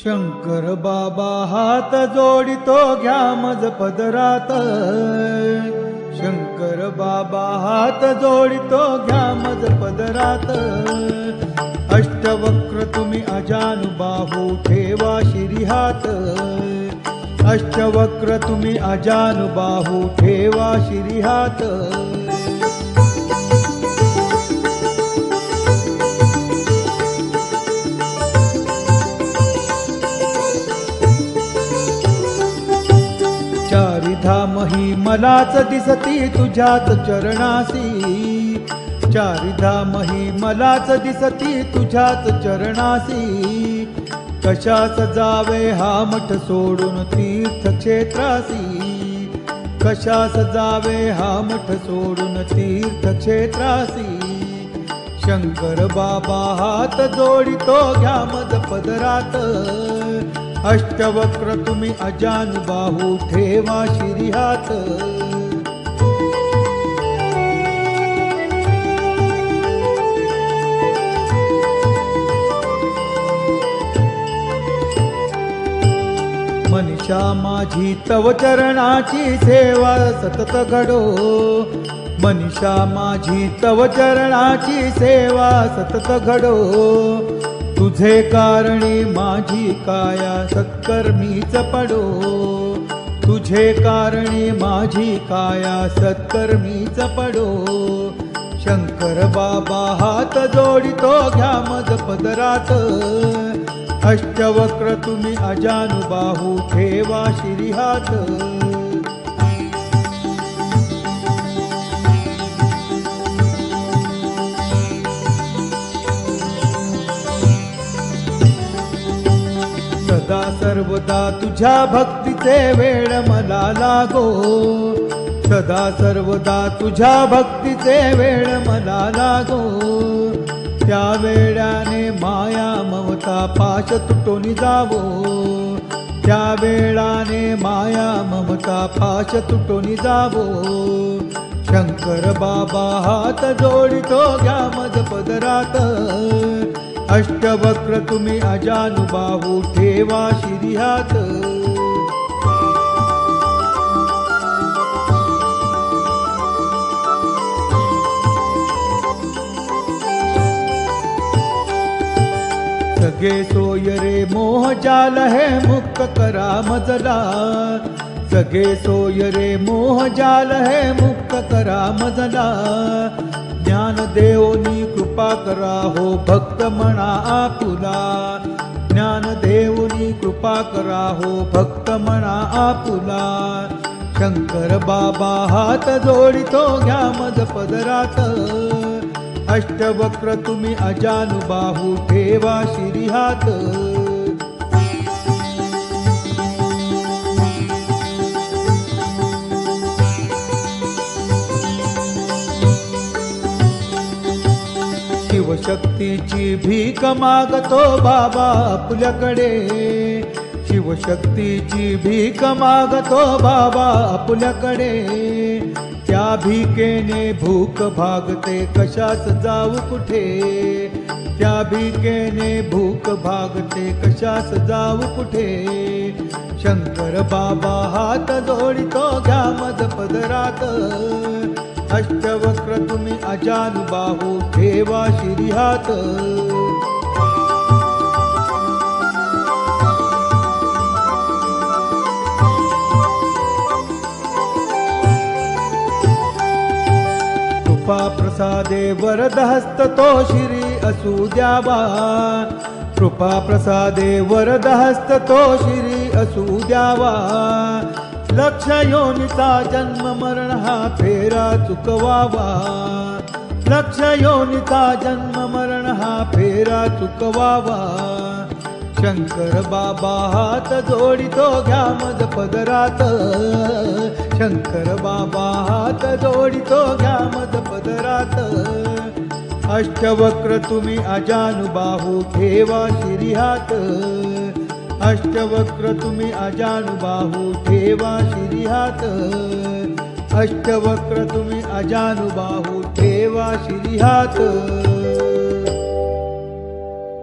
शंकर बाबा हात जोडितो घ्या मज पदरात। शंकर बाबा हात जोडितो घ्या मज पदरात। अष्टवक्र तुम्ही अजानुबाहू ठेवा शिरी हात। अष्टवक्र तुम्ही अजानुबाहू ठेवा शिरी हात। चारिधाम ही मलाच दिसती तुझ्याच चरणासी। चारिधाम ही मलाच दिसती तुझ्याच चरणासी। कशास जावे हा मठ सोडून तीर्थक्षेत्रासी। कशास जावे हा मठ सोडून तीर्थक्षेत्रासी। शंकर बाबा हात जोडितो घ्या मज पदरात। अष्टवक्र तुम्ही अजानुबाहू ठेवा शिरी हात। मनीषा माझी तव चरणाची सेवा सतत घडो। मनीषा माझी तव चरणाची सेवा सतत घडो। तुझे कारणी माझी काया सत्कर्मीच पडो। तुझे कारणी माझी काया सत्कर्मीच पडो। शंकर बाबा हात जोडितो घ्या मज पदरात। अष्टवक्र तुम्ही अजानुबाहू ठेवा शिरी हात। सदा सर्वदा तुझ्या भक्तीचे वेळ मला लागो। सदा सर्वदा तुझ्या भक्तीचे वेळ मला लागो। त्या वेळाने माया ममता पाश तुटून जावो। त्या वेळाने माया ममता पाश तुटून जावो। शंकर बाबा हात जोडितो घ्या मज पदरात। अष्टवक्र तुम्ही अजानुबाहू ठेवा शिरी हात। सगे सोय रे मोह जाल है मुक्त करा मजला। सगे सोय रे मोह जाल है मुक्त करा मजला। ज्ञान देवनी कृपा करा हो भक्त म्हणा आपुला। ज्ञान देवनी कृपा करा हो भक्त म्हणा आपुला। शंकर बाबा हात जोडितो घ्या मज पदरात। अष्टवक्र तुम्ही अजानुबाहू ठेवा शिरी हात। शिवशक्तीची भीक मागतो बाबा आपल्याकडे। शिवशक्तीची भीक मागतो बाबा आपल्याकडे। त्या भीकेने भूक भागते कशास जाऊ कुठे। त्या भीकेने भूक भागते कशास जाऊ कुठे। शंकर बाबा हात जोडितो घ्या मज पदरात। अष्टवक्र तुम्ही अजानुबाहू ठेवा शिरी हात। कृपा प्रसादे वरद हस्त तो शिरी असू द्यावा। कृपा प्रसादे वरद हस्त तो शिरी असू द्यावा। लक्ष योनीचा जन्म मरण हा फेरा चुकवावा। लक्ष योनीचा जन्म मरण हा फेरा चुकवावा। शंकर बाबा हात जोडितो घ्या मज पदरात। शंकर बाबा हात जोडितो घ्या मज पदरात। अष्टवक्र तुम्ही अजानुबाहू ठेवा शिरी हात। अष्टवक्र तुम्ही अजानुबाहू ठेवा शिरी हात। अष्टवक्र तुम्ही अजानुबाहू ठेवा शिरी हात।